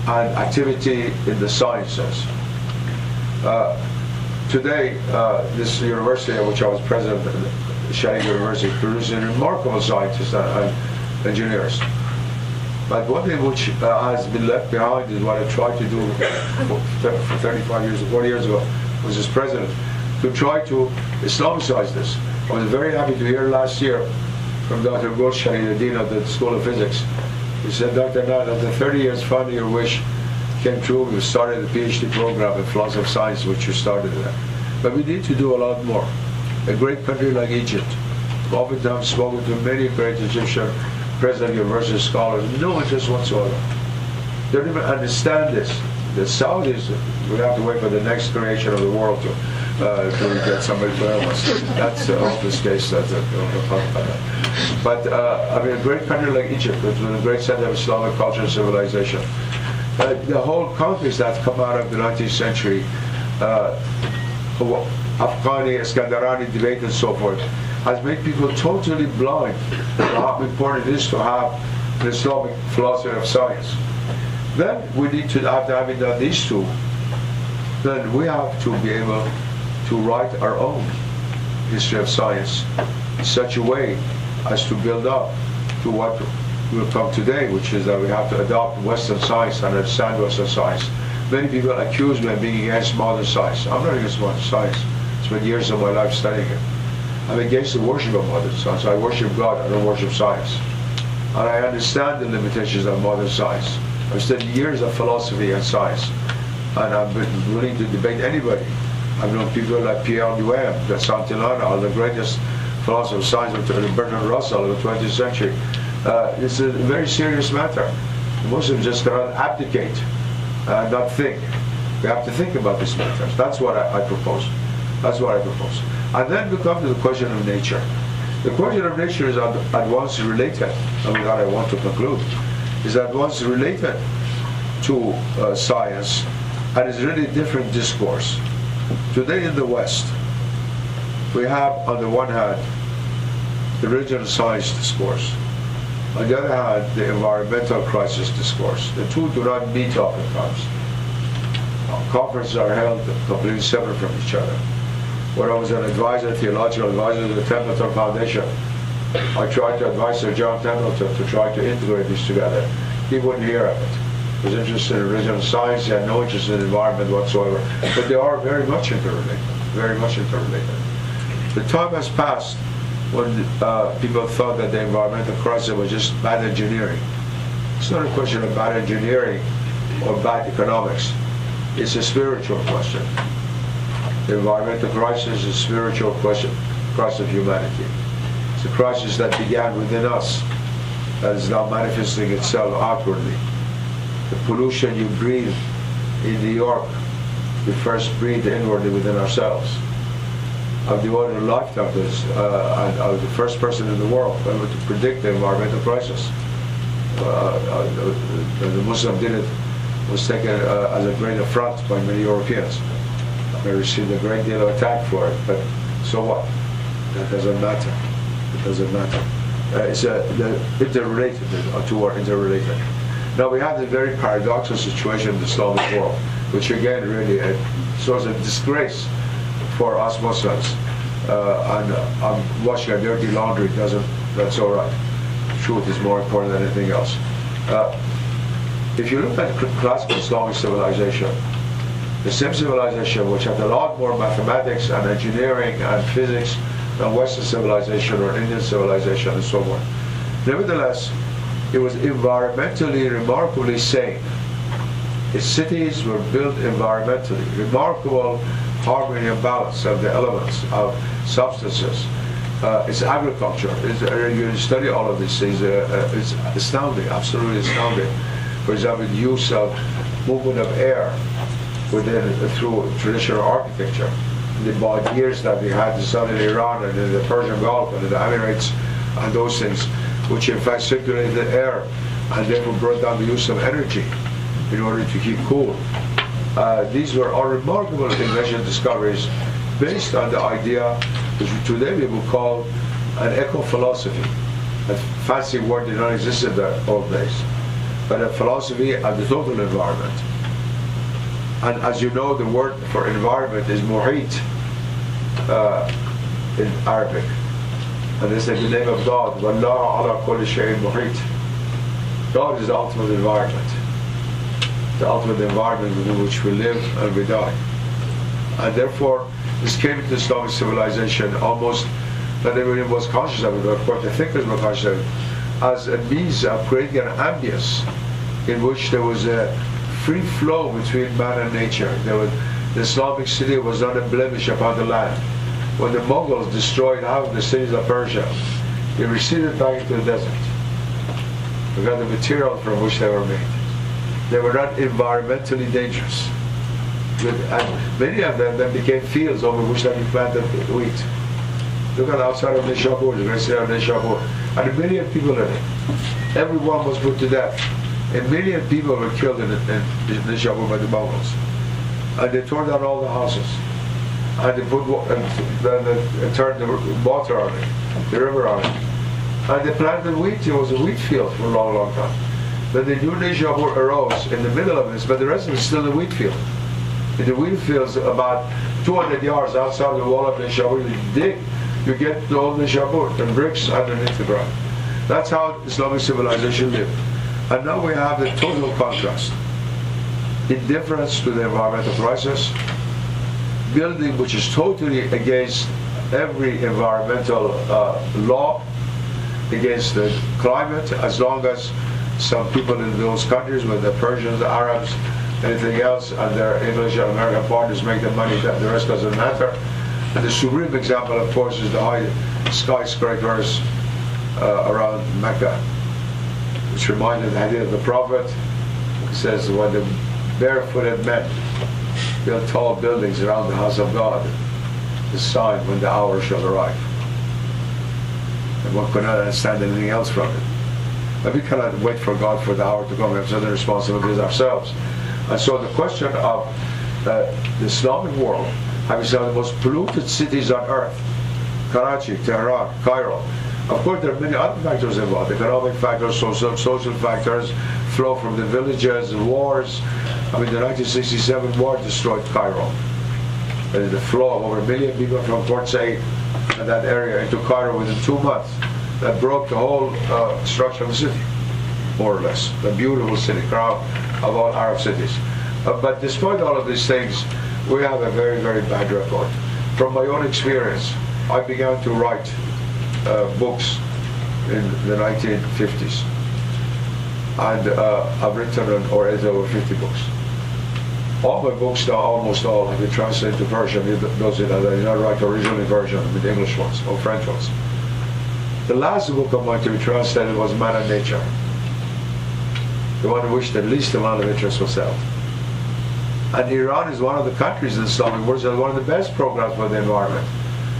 and activity in the sciences. Today, this university, of which I was president, Sharia University, produces remarkable scientists and engineers. But one thing which has been left behind is what I tried to do for 35 years, 40 years ago, was as president, to try to Islamicize this. I was very happy to hear last year from Dr. Golshani, the Dean of the School of Physics. He said, Dr. Nasr, after 30 years finally your wish came true. We started the PhD program in philosophy of science, which you started there. But we need to do a lot more. A great country like Egypt, oftentimes spoken to many great Egyptian president university scholars, no interest whatsoever. They don't even understand this. The Saudis, we have to wait for the next creation of the world to get somebody to help us. That's a hopeless case. But I mean, a great country like Egypt, with a great center of Islamic culture and civilization. The whole countries that come out of the 19th century, Afghani, Iskandarani debate and so forth, has made people totally blind to how important it is to have an Islamic philosophy of science. Then we need to, after having done these two, then we have to be able to write our own history of science in such a way as to build up to what will come today, which is that we have to adopt Western science and understand Western science. Many people accuse me of being against modern science. I'm not against modern science. I spent years of my life studying it. I'm against the worship of modern science. I worship God, I don't worship science. And I understand the limitations of modern science. I've studied years of philosophy and science, and I've been willing to debate anybody. I've known people like Pierre Duhem, Santillana, all the greatest philosophers of science, Bertrand Russell of the 20th century. It's a very serious matter. Muslims just cannot abdicate and not think. We have to think about these matters. That's what I propose. That's what I propose. And then we come to the question of nature. The question of nature is at once related, and with that I want to conclude, is at once related to science, and is really different discourse. Today in the West, we have on the one hand the religion and science discourse, on the other hand the environmental crisis discourse. The two do not meet oftentimes. Conferences are held completely separate from each other. When I was an advisor, theological advisor to the Templeton Foundation, I tried to advise Sir John Templeton to try to integrate these together. He wouldn't hear of it. He was interested in religion and science. He had no interest in the environment whatsoever. But they are very much interrelated. Very much interrelated. The time has passed when people thought that the environmental crisis was just bad engineering. It's not a question of bad engineering or bad economics. It's a spiritual question. The environmental crisis is a spiritual question, crisis of humanity. It's a crisis that began within us, that is now manifesting itself outwardly. The pollution you breathe in New York, we first breathe inwardly within ourselves. I've devoted a lifetime to this, and I was the first person in the world ever to predict the environmental crisis. The Muslim did it, was taken as a great affront by many Europeans. They received a great deal of attack for it, but so what? That doesn't matter. It doesn't matter. They're interrelated, the two are interrelated. Now we have this very paradoxical situation in the Islamic world, which again really shows a disgrace for us Muslims. And I'm washing a dirty laundry, that's all right. Truth is more important than anything else. If you look at classical Islamic civilization, the same civilization which had a lot more mathematics and engineering and physics than Western civilization or Indian civilization and so on. Nevertheless, it was environmentally remarkably sane. Its cities were built environmentally. Remarkable harmony and balance of the elements, of substances. It's agriculture. You study all of these things. It's astounding, absolutely astounding. For example, the use of movement of air through traditional architecture. The bodiers that we had in southern Iran and in the Persian Gulf and in the Emirates and those things, which in fact circulated the air and therefore brought down the use of energy in order to keep cool. These were all remarkable invention discoveries based on the idea, which today we would call an eco-philosophy. A fancy word did not exist in the old days, but a philosophy of the total environment. And as you know, the word for environment is muhit in Arabic. And they say the name of God, Wallahu ala kulli shay'in muhit. God is the ultimate environment. The ultimate environment within which we live and we die. And therefore, this came into Islamic civilization almost, not everyone was conscious of it, but of course the thinkers were conscious of it, as a means of creating an ambience in which there was a free flow between man and nature. The Islamic city was not a blemish upon the land. When the Mughals destroyed half of the cities of Persia, they receded back into the desert. We got the material from which they were made. They were not environmentally dangerous. And many of them then became fields over which they planted wheat. Look at outside of Nishabur, the great city of Nishabur. And 1 million people in it. Everyone was put to death. 1 million people were killed in Nishabur by the Mongols. And they tore down all the houses. And they turned the water on it, the river on it. And they planted wheat. It was a wheat field for a long, long time. Then the new Nishabur arose in the middle of this, but the rest of it is still a wheat field. In the wheat fields, about 200 yards outside the wall of Nishabur, you dig, you get the old Nishabur, and bricks underneath the ground. That's how Islamic civilization lived. And now we have the total contrast. Indifference to the environmental crisis, building which is totally against every environmental law, against the climate, as long as some people in those countries, with the Persians, the Arabs, anything else, and their English and American partners make the money, that the rest doesn't matter. And the supreme example, of course, is the high skyscrapers around Mecca, which reminded the hadith of the Prophet. He says, when the barefooted men build tall buildings around the house of God, the sign when the hour shall arrive. And one could not understand anything else from it. But we cannot wait for God for the hour to come. We have certain responsibilities ourselves. And so the question of the Islamic world having some of the most polluted cities on earth, Karachi, Tehran, Cairo. Of course, there are many other factors involved: economic factors, social factors, flow from the villages, wars. I mean, the 1967 war destroyed Cairo. The flow of over 1 million people from Port Said and that area into Cairo within 2 months, that broke the whole structure of the city, more or less. The beautiful city, crown of all Arab cities. But despite all of these things, we have a very, very bad record. From my own experience, I began to write books in the 1950s. And I've written or edited over 50 books. All my books now, almost all, have been translated to Persian. Those that I did not write originally Persian, with English ones or French ones. The last book of mine to be translated was Man and Nature, the one in which the least amount of interest was held. And Iran is one of the countries in the Islamic world that has one of the best programs for the environment.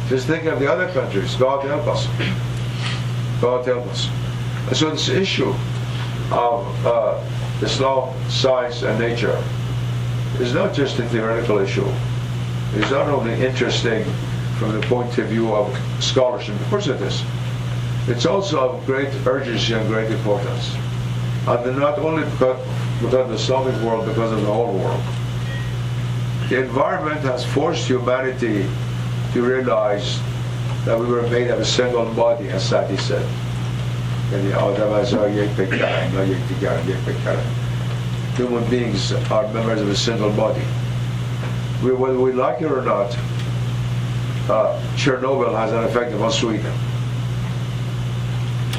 Just think of the other countries. God help us. God help us. And so this issue of Islam, science, and nature is not just a theoretical issue. It's not only interesting from the point of view of scholarship, of course it is. It's also of great urgency and great importance. And not only because of the Islamic world, because of the whole world. The environment has forced humanity to realize that we were made of a single body, as Sadi said. Human beings are members of a single body. Whether we like it or not, Chernobyl has an effect on Sweden.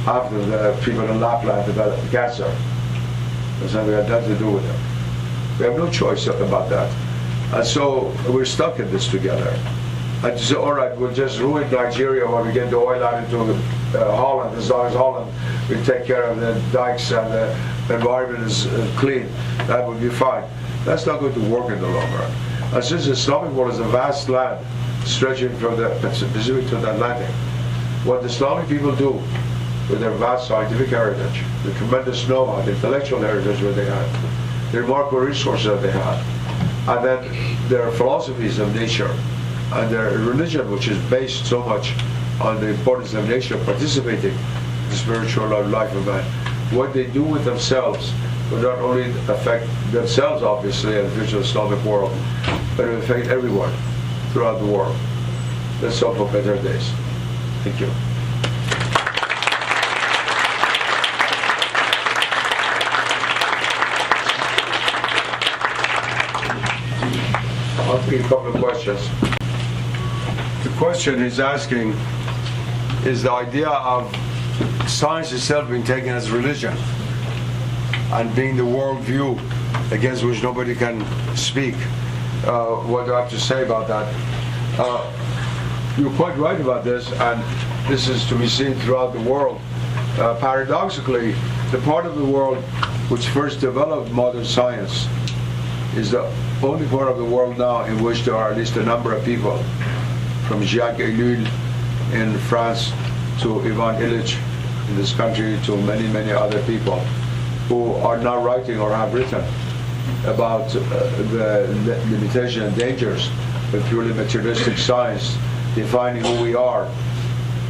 After the people in Lapland developed cancer, we had nothing to do with them. We have no choice about that. And so we're stuck in this together. And so, all right, we'll just ruin Nigeria when we get the oil out into Holland. As long as Holland, we take care of the dikes and the environment is clean, that would be fine. That's not going to work in the long run. And since the Islamic world is a vast land stretching from the Pacific to the Atlantic, what the Islamic people do with their vast scientific heritage, the tremendous know-how, the intellectual heritage that they have, the remarkable resources that they have, and then their philosophies of nature, and their religion, which is based so much on the importance of nature participating in the spiritual life of man. What they do with themselves will not only affect themselves, obviously, and the future Islamic world, but it will affect everyone throughout the world. Let's hope for better days. Thank you. I'll take a couple of questions. The question he's asking is the idea of science itself being taken as religion and being the worldview against which nobody can speak. What do I have to say about that? You're quite right about this, and this is to be seen throughout the world. Paradoxically, the part of the world which first developed modern science is the only part of the world now in which there are at least a number of people, from Jacques Ellul in France to Ivan Illich in this country to many, many other people who are now writing or have written about the limitation and dangers of purely materialistic science, defining who we are.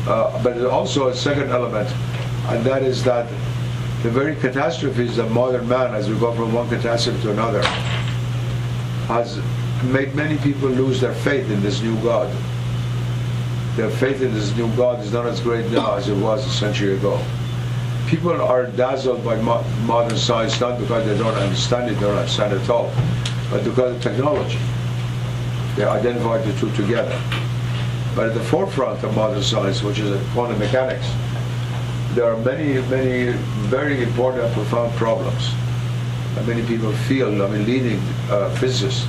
But there's also a second element, and that is that the very catastrophes of modern man, as we go from one catastrophe to another, has made many people lose their faith in this new God. Their faith in this new God is not as great now as it was a century ago. People are dazzled by modern science, not because they don't understand it, they don't understand it at all, but because of technology. They identify the two together. But at the forefront of modern science, which is quantum mechanics, there are many, many very important and profound problems. And many people feel, leading physicists,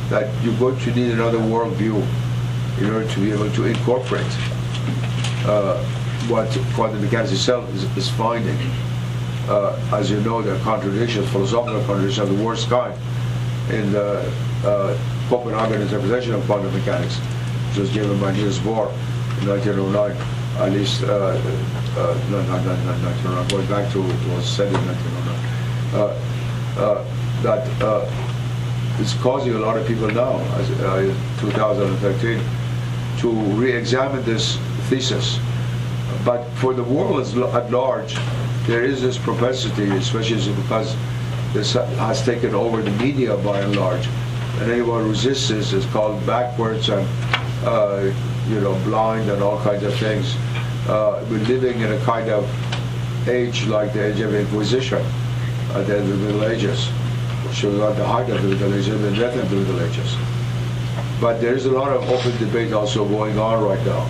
that you're going to need another worldview in order to be able to incorporate what quantum mechanics itself is finding. As you know, there are contradictions, philosophical contradictions of the worst kind in the Copenhagen interpretation of quantum mechanics, which was given by Niels Bohr in 1909, at least, not 1909, going back to what was said in 1909. That is causing a lot of people now, as 2013, to re-examine this thesis. But for the world at large, there is this propensity, especially because this has taken over the media by and large, and anyone who resists this is called backwards and blind and all kinds of things. We're living in a kind of age like the age of Inquisition at the end of the Middle Ages, which was at the height of the Middle Ages and the death of the Middle Ages. But there is a lot of open debate also going on right now,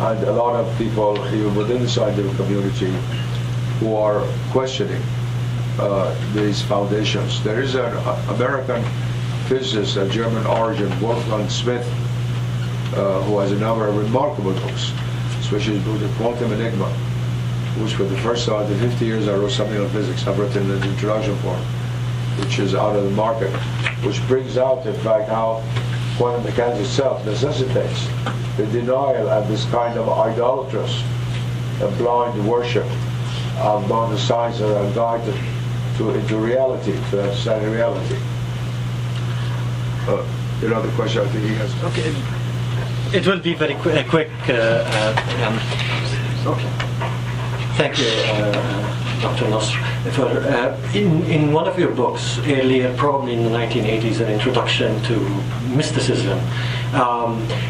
and a lot of people, even within the scientific community, who are questioning these foundations. There is an American physicist of German origin, Wolfgang Schmidt, who has a number of remarkable books, especially his book, The Quantum Enigma, which for the first time in 50 years I wrote something on physics. I've written an introduction for it, which is out of the market, which brings out, in fact, how quantum mechanics itself necessitates the denial of this kind of idolatrous, blind worship of both the science that are guided into reality, to understand reality. The question I think he has. Okay, it will be very quick. Okay. Thank you, Dr. Nasr. In one of your books, earlier, probably in the 1980s, an introduction to mysticism,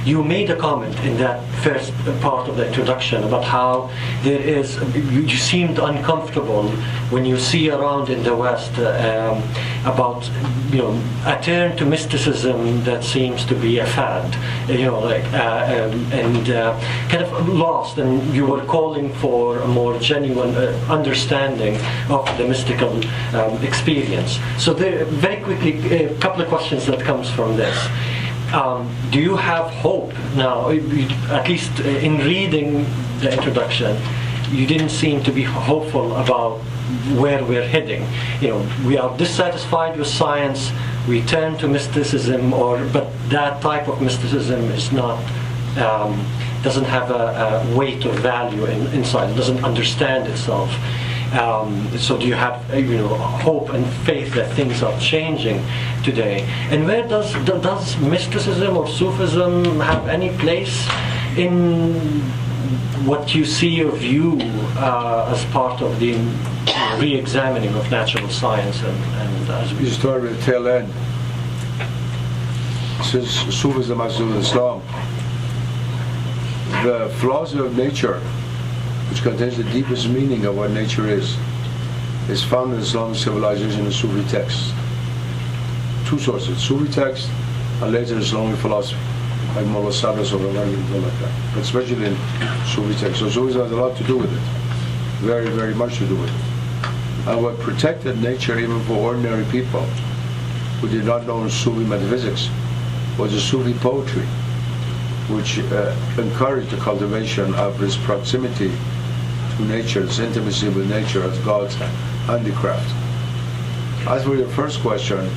you made a comment in that first part of the introduction about how there is, you seemed uncomfortable when you see around in the West about, a turn to mysticism that seems to be a fad, and kind of lost, and you were calling for a more genuine understanding of the mystical experience. So there, very quickly, a couple of questions that comes from this. Do you have hope now, at least in reading the introduction, you didn't seem to be hopeful about where we're heading. We are dissatisfied with science, we turn to mysticism, but that type of mysticism is not, doesn't have a weight or value inside, it doesn't understand itself. So do you have hope and faith that things are changing today? And where does mysticism or Sufism have any place in what you see or view as part of the re-examining of natural science and as we You start with the tail end. Since Sufism has to do with Islam, the philosophy of nature, which contains the deepest meaning of what nature is found in Islamic civilization and Sufi texts. Two sources, Sufi texts and later Islamic philosophy, like Mullah Sadras or something like that, but especially in Sufi texts. So Sufism has a lot to do with it, very, very much to do with it. And what protected nature even for ordinary people who did not know Sufi metaphysics was the Sufi poetry, which encouraged the cultivation of this proximity to nature, this intimacy with nature as God's handicraft. As for your first question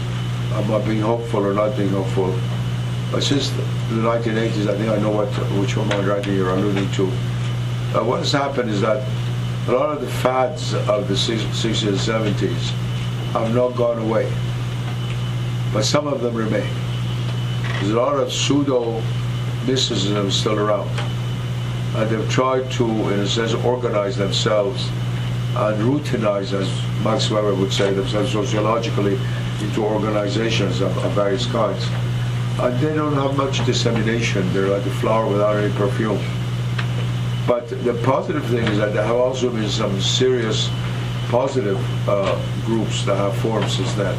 about being hopeful or not being hopeful, since the 1980s, I think I know which one of my writing you're alluding to. What has happened is that a lot of the fads of the 60s and 70s have not gone away, but some of them remain. There's a lot of pseudo mysticism still around, and they've tried to, in a sense, organize themselves and routinize, as Max Weber would say, themselves sociologically into organizations of various kinds. And they don't have much dissemination. They're like a flower without any perfume. But the positive thing is that there have also been some serious positive groups that have formed since then,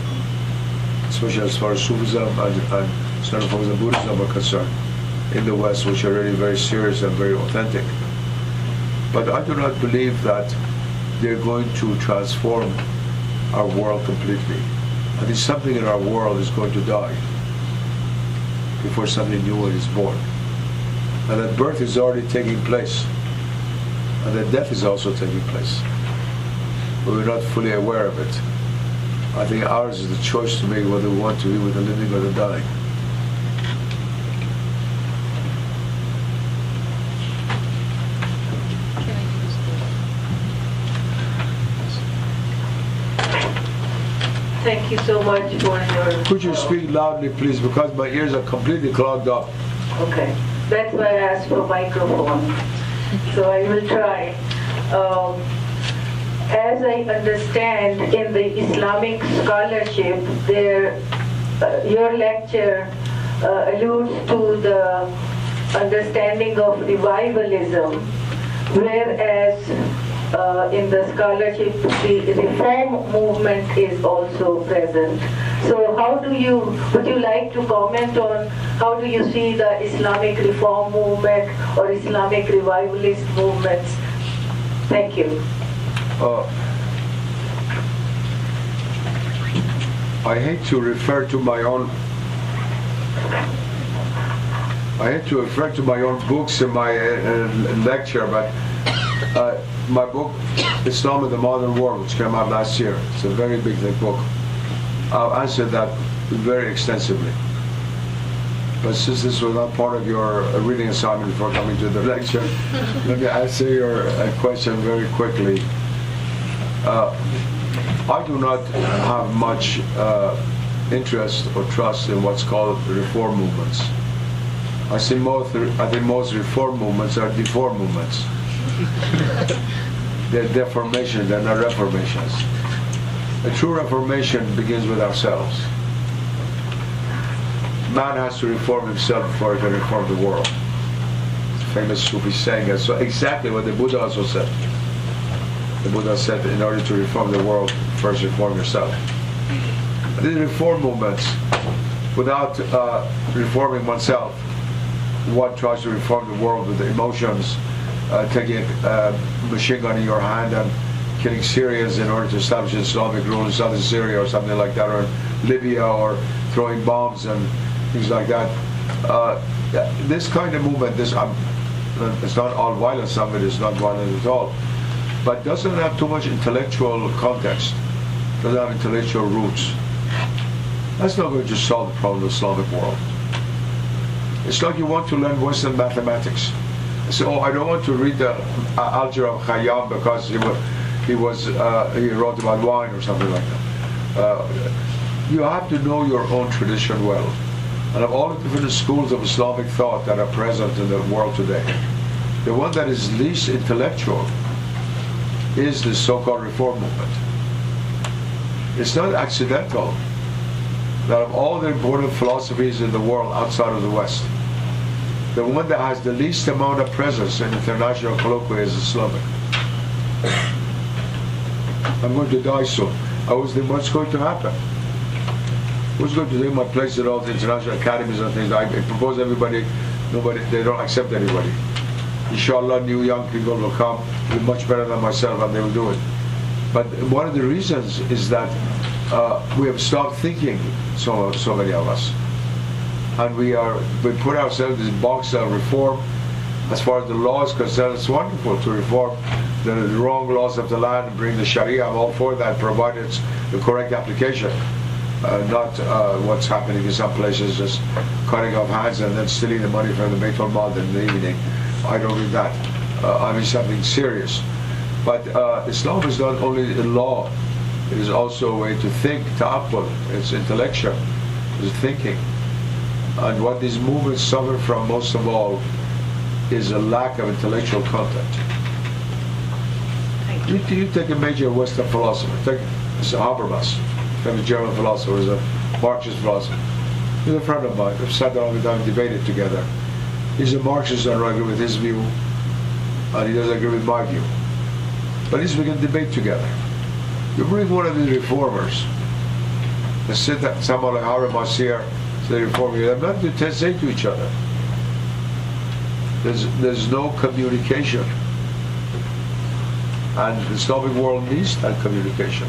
especially as far as Sufism and certain forms of Buddhism are concerned in the West, which are really very serious and very authentic. But I do not believe that they're going to transform our world completely. I think something in our world is going to die before something new is born. And that birth is already taking place, and that death is also taking place. But we're not fully aware of it. I think ours is the choice to make whether we want to be with the living or the dying. Thank you so much for your... Could you speak loudly, please, because my ears are completely clogged up. Okay, that's why I asked for a microphone. So I will try. As I understand, in the Islamic scholarship, your lecture alludes to the understanding of revivalism, whereas in the scholarship, the reform movement is also present. So would you like to comment on how do you see the Islamic reform movement or Islamic revivalist movements? Thank you. I hate to refer to my own books in my lecture, but my book, Islam and the Modern World, which came out last year, it's a very big, thick book. I'll answer that very extensively. But since this was not part of your reading assignment before coming to the lecture, let me answer your question very quickly. I do not have much interest or trust in what's called reform movements. I think most reform movements are deform movements. They're deformations, they're not reformations. A true reformation begins with ourselves. Man has to reform himself before he can reform the world. Famous Sufi saying that. So exactly what the Buddha also said. The Buddha said, in order to reform the world, first reform yourself. These reform movements, without reforming oneself, one tries to reform the world with the emotions, taking a machine gun in your hand and killing Syrians in order to establish Islamic rule in southern Syria or something like that, or in Libya, or throwing bombs and things like that. This kind of movement, it's not all violent, some of it is not violent at all, but doesn't have too much intellectual context, doesn't have intellectual roots. That's not going to solve the problem of the Islamic world. It's like you want to learn Western mathematics. So, I don't want to read the algebra of Khayyam because he wrote about wine or something like that. You have to know your own tradition well. And of all the different schools of Islamic thought that are present in the world today, the one that is least intellectual is the so-called reform movement. It's not accidental that of all the important philosophies in the world outside of the West, the one that has the least amount of presence in international colloquia is Islamic. I'm going to die soon. I was thinking, what's going to happen? Who's going to take my place at all the international academies and things? I propose nobody, they don't accept anybody. Inshallah, new young people will come, be much better than myself, and they will do it. But one of the reasons is that we have stopped thinking, so many of us. And we put ourselves in this box of reform. As far as the law is concerned, it's wonderful to reform the wrong laws of the land and bring the Sharia. I'm all for that, provided it's the correct application. Not what's happening in some places, just cutting off hands and then stealing the money from the Baitul Mal in the evening. I don't mean that. I mean something serious. But Islam is not only a law, it is also a way to think, ta'aqqul. It's intellectual, it's thinking. And what these movements suffer from most of all is a lack of intellectual content. You take a major Western philosopher, take Habermas, a German philosopher, is a Marxist philosopher. He's a friend of mine. We've sat down with him and debated together. He's a Marxist, I don't agree with his view, and he doesn't agree with my view. But at least we can debate together. You bring one of these reformers, and sit at someone like Habermas here, they reform you. They're not to say to each other. There's no communication. And the Islamic world needs that communication.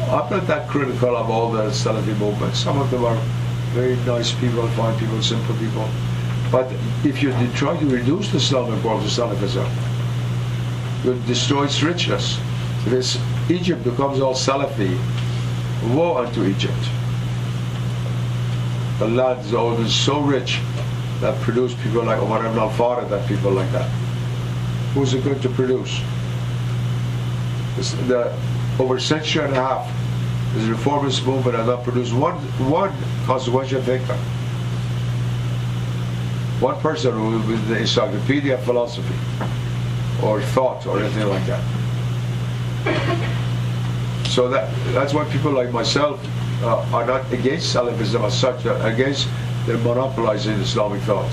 I'm not that critical of all the Salafi movements. Some of them are very nice people, fine people, simple people. But if you try to reduce the Islamic world to Salafism, you'll destroy its richness. If Egypt becomes all Salafi, woe unto Egypt. The land is always so rich that produce people like Omar ibn al-Farid and people like that. Who's it going to produce? Over a century and a half, this reformist movement has not produced one consequential thinker. One person who with the encyclopedia of philosophy or thought or anything like that. So that's why people like myself are not against Salafism as such, against their monopolizing Islamic thought.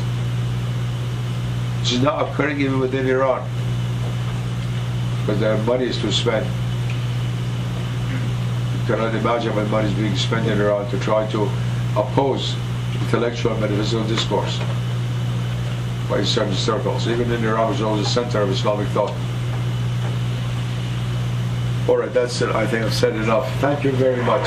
This is now occurring even within Iran, because their money is to spend. You cannot imagine when money is being spent in Iran to try to oppose intellectual and metaphysical discourse by certain circles. Even in Iran, which is always the center of Islamic thought. All right, that's it. I think I've said enough. Thank you very much.